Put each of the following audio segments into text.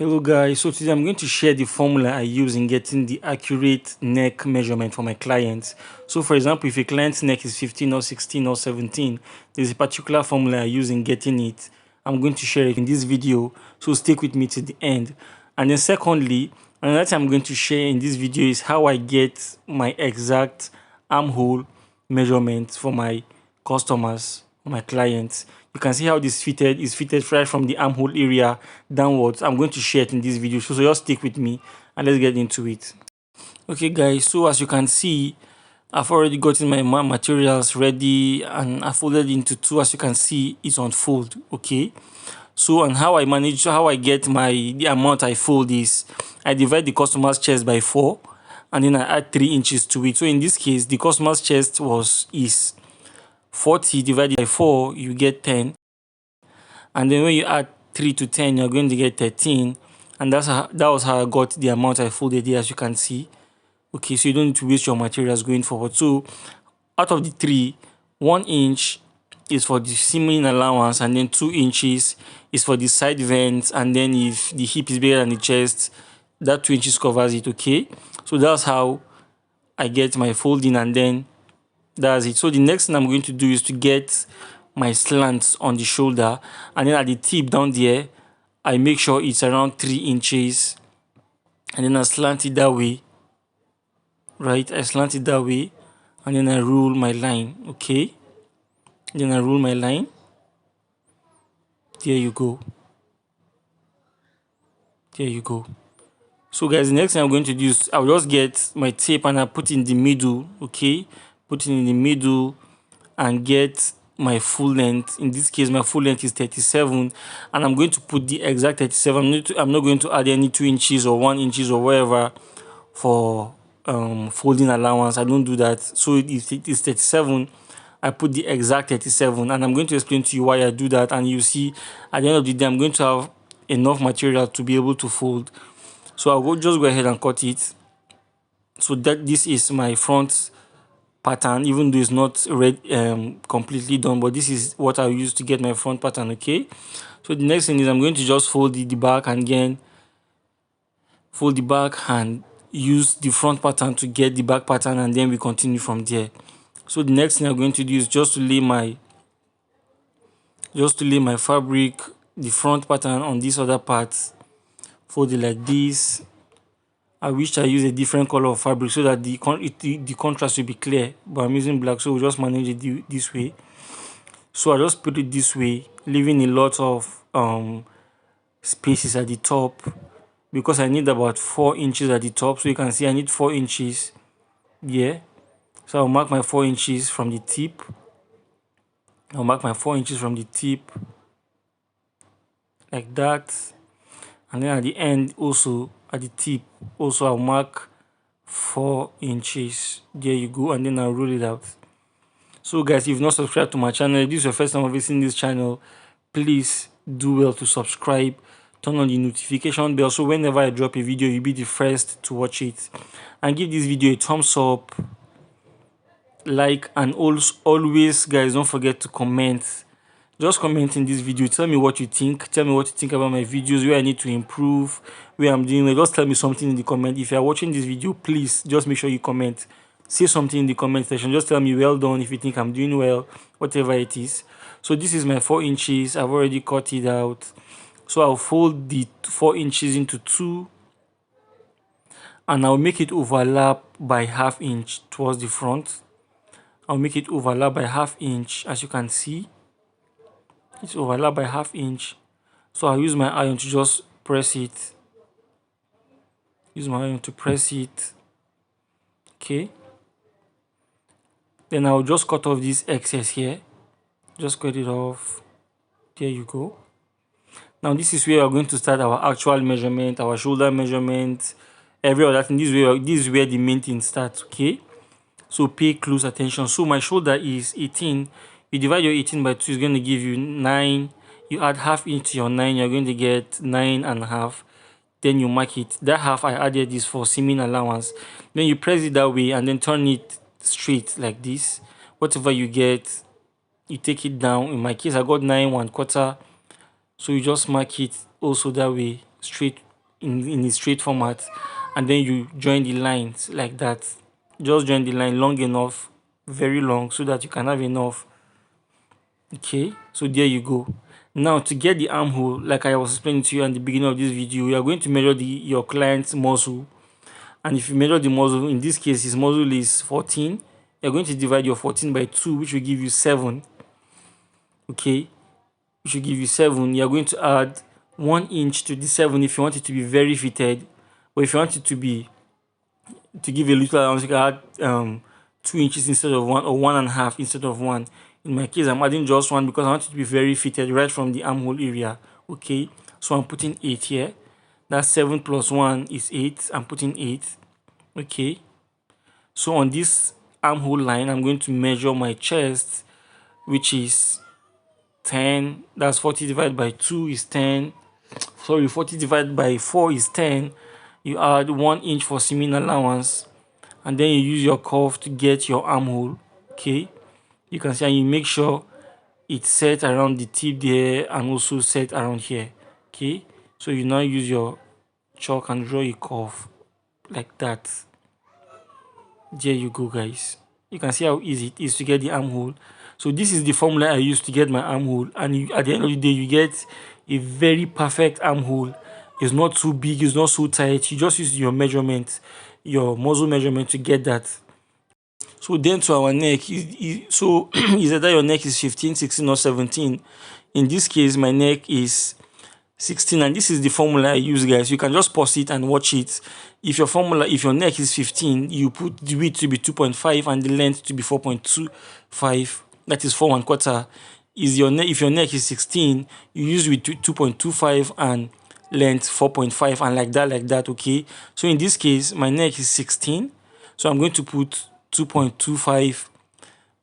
Hello guys, so today I'm going to share the formula I use in getting the accurate neck measurement for my clients. So for example, if a client's neck is 15 or 16 or 17, there's a particular formula I use in getting it. I'm going to share it in this video, so stick with me to the end. And then secondly, another thing I'm going to share in this video is how I get my exact armhole measurement for my customers, my clients. You can see how this is fitted right from the armhole area downwards. I'm going to share it in this video, so just stick with me and let's get into it. Okay guys, so as you can see, I've already gotten my materials ready and I folded into two. As you can see, it's on fold. Okay, so and how I get the amount I fold is I divide the customer's chest by 4 and then I add 3 inches to it. So in this case, the customer's chest is 40 divided by 4, you get 10. And then when you add 3 to 10, you're going to get 13. And that was how I got the amount I folded here, as you can see. Okay, so you don't need to waste your materials going forward. So out of the 3, 1 inch is for the seaming allowance, and then 2 inches is for the side vents, and then if the hip is bigger than the chest, that 2 inches covers it. Okay, so that's how I get my folding, and then that's it. So the next thing I'm going to do is to get my slants on the shoulder, and then at the tip down there I make sure it's around 3 inches, and then I slant it that way, right? I slant it that way, and then I rule my line. Okay, then I rule my line. There you go. There you go. So guys, the next thing I'm going to do is I'll just get my tape and I put in the middle. Okay, put it in the middle and get my full length. In this case, my full length is 37, and I'm going to put the exact 37. I'm not going to add any 2 inches or 1 inches or whatever for folding allowance. I don't do that. So if it is 37, I put the exact 37, and I'm going to explain to you why I do that. And you see, at the end of the day, I'm going to have enough material to be able to fold. So I'll just go ahead and cut it. So that this is my front pattern, even though it's not completely done, but this is what I use to get my front pattern. Okay, so the next thing is I'm going to just fold the back, and again fold the back and use the front pattern to get the back pattern, and then we continue from there. So the next thing I'm going to do is just to lay my fabric, the front pattern on this other part, fold it like this. I wish I use a different color of fabric so that the contrast will be clear, but I'm using black, so we'll just manage it this way. So I just put it this way, leaving a lot of spaces at the top, because I need about 4 inches at the top. So you can see I need 4 inches here. So I'll mark my 4 inches from the tip. I'll mark my 4 inches from the tip like that, and then at the end also, at the tip also, I'll mark 4 inches. There you go, and then I'll roll it out. So guys, if you've not subscribed to my channel, if this is your first time visiting this channel, please do well to subscribe, turn on the notification bell, so whenever I drop a video, you'll be the first to watch it. And give this video a thumbs up, like, and always guys, don't forget to comment. Just comment in this video, tell me what you think. Tell me what you think about my videos, where I need to improve, where I'm doing well. Just tell me something in the comment. If you are watching this video, please just make sure you comment. Say something in the comment section. Just tell me well done if you think I'm doing well, whatever it is. So this is my 4 inches. I've already cut it out. So I'll fold the 4 inches into 2, and I'll make it overlap by ½ inch towards the front. I'll make it overlap by ½ inch, as you can see. It's overlap by ½ inch. So I'll use my iron to just press it. Use my iron to press it. Okay. Then I'll just cut off this excess here. Just cut it off. There you go. Now this is where we're going to start our actual measurement, our shoulder measurement, every other thing. This is where the main thing starts. Okay. So pay close attention. So my shoulder is 18. You divide your 18 by 2, is going to give you 9. You add ½ inch to your 9, you're going to get 9.5. Then you mark it. That half I added is for seaming allowance. Then you press it that way and then turn it straight like this. Whatever you get, you take it down. In my case, I got 9 1/4. So you just mark it also that way, straight in a straight format, and then you join the lines like that. Just join the line long enough, very long, so that you can have enough. Okay, so there you go. Now to get the armhole, like I was explaining to you at the beginning of this video, you are going to measure your client's muscle. And if you measure the muzzle, in this case his muzzle is 14, you're going to divide your 14 by 2, which will give you 7. Okay, which will give you 7. You're going to add 1 inch to the 7 if you want it to be very fitted. But if you want it to give a little allowance, you can add 2 inches instead of 1, or 1.5 instead of 1. In my case, I'm adding just 1 because I want it to be very fitted right from the armhole area. Okay, so I'm putting 8 here. That's 7 plus 1 is 8. I'm putting 8. Okay, so on this armhole line, I'm going to measure my chest, which is 10. That's 40 divided by 2 is 10. Sorry, 40 divided by 4 is 10. You add 1 inch for seaming allowance, and then you use your curve to get your armhole. Okay, you can see, and you make sure it's set around the tip there and also set around here. Okay, so you now use your chalk and draw a curve like that. There you go, guys. You can see how easy it is to get the armhole. So this is the formula I use to get my armhole, and at the end of the day you get a very perfect armhole. It's not too big, it's not so tight. You just use your measurement, your muzzle measurement, to get that. So then to our neck, so is either your neck is 15, 16 or 17. In this case my neck is 16, and this is the formula I use, guys. You can just pause it and watch it. If your neck is 15, you put the width to be 2.5 and the length to be 4.25. That is 4.25. If your neck is 16, you use with 2.25 and length 4.5, and like that. Okay, so in this case my neck is 16, so I'm going to put 2.25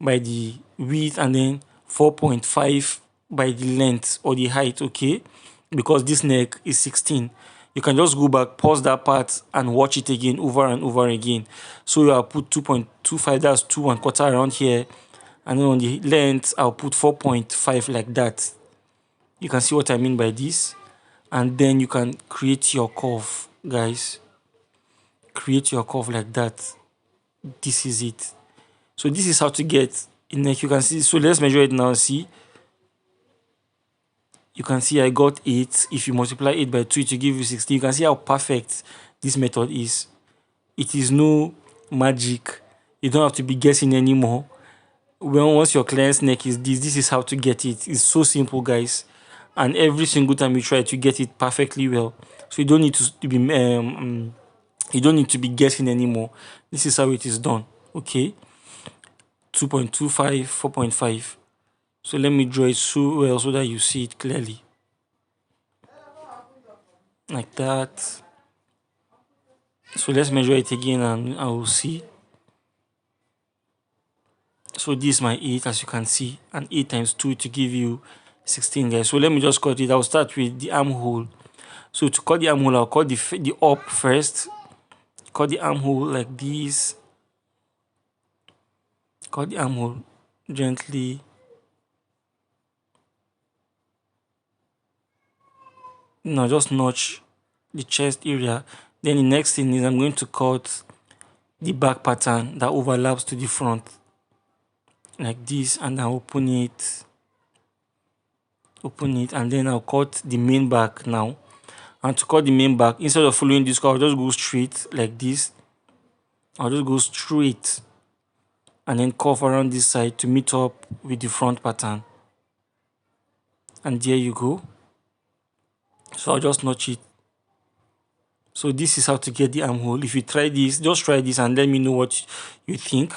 by the width and then 4.5 by the length or the height. Okay, because this neck is 16. You can just go back, pause that part and watch it again over and over again. So I'll put 2.25, that's 2.25 around here, and then on the length I'll put 4.5 like that. You can see what I mean by this. And then you can create your curve, guys. Create your curve like that. This is it. So this is how to get a neck. You can see, so let's measure it now. See, you can see I got 8. If you multiply 8 by 2, it will give you 16. You can see how perfect this method is. It is no magic. You don't have to be guessing anymore. Once your client's neck is this is how to get it. It's so simple, guys. And every single time you try to get it perfectly well. So you don't need to be guessing anymore. This is how it is done. Okay, 2.25, 4.5. So let me draw it so well so that you see it clearly. Like that. So let's measure it again and I will see. So this is my 8, as you can see, and 8 times 2 to give you 16, guys. So let me just cut it. I'll start with the armhole. So to cut the armhole, I'll cut the up first. Cut the armhole like this. Cut the armhole gently. Now just notch the chest area. Then the next thing is I'm going to cut the back pattern that overlaps to the front like this, and I'll open it, and then I'll cut the main back now. And to cut the main back, instead of following this curve, I'll just go straight like this. I'll just go straight and then curve around this side to meet up with the front pattern. And there you go. So I'll just notch it. So this is how to get the armhole. If you try this, just try this and let me know what you think.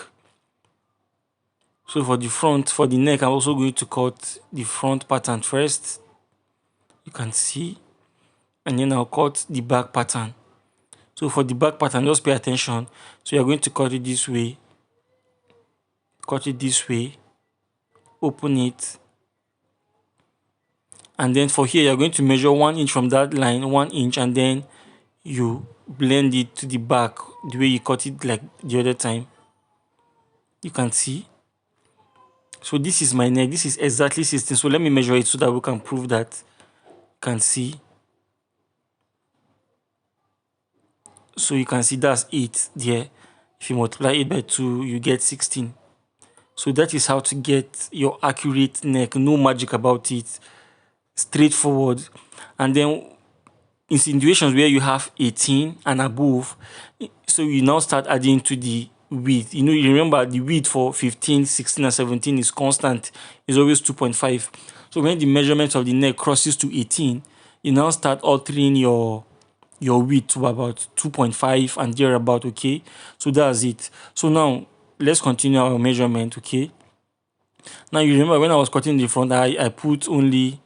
So for the front, for the neck, I'm also going to cut the front pattern first. You can see. And then I'll cut the back pattern. So for the back pattern, just pay attention. So you're going to cut it this way. Cut it this way. Open it. And then for here, you're going to measure 1 inch from that line, 1 inch, and then you blend it to the back the way you cut it like the other time. You can see. So this is my neck. This is exactly 16. So let me measure it so that we can prove that. You can see. So you can see that's 8 there. If you multiply 8 by 2, you get 16. So that is how to get your accurate neck. No magic about it. Straightforward. And then in situations where you have 18 and above, so you now start adding to the width. You remember the width for 15, 16, and 17 is constant. It's always 2.5. So when the measurement of the neck crosses to 18, you now start altering your width to about 2.5 and thereabout. Okay, so that's it. So now let's continue our measurement. Okay, now you remember when I was cutting the front, I put only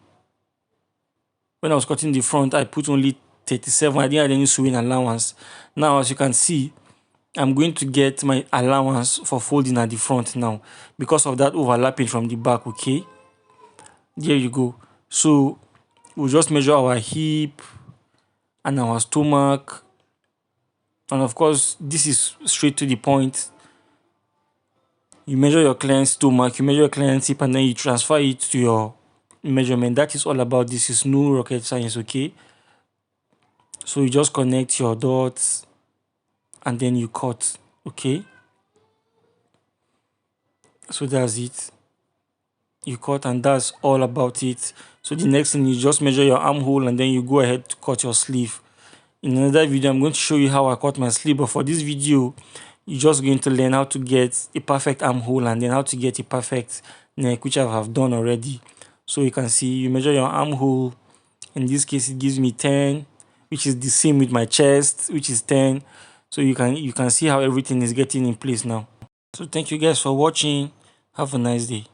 37. I didn't have any sewing allowance. Now, as you can see, I'm going to get my allowance for folding at the front now because of that overlapping from the back. Okay, there you go. So we'll just measure our hip and our stomach, and of course this is straight to the point. You measure your client's stomach, you measure your client's hip, and then you transfer it to your measurement. That is all about this. Is no rocket science. Okay, so you just connect your dots and then you cut. Okay, so that's it. You cut, and that's all about it. So the next thing, you just measure your armhole and then you go ahead to cut your sleeve. In another video, I'm going to show you how I cut my sleeve, but for this video, you're just going to learn how to get a perfect armhole and then how to get a perfect neck, which I have done already. So you can see, you measure your armhole. In this case, it gives me 10, which is the same with my chest, which is 10. So you can see how everything is getting in place now. So thank you guys for watching. Have a nice day.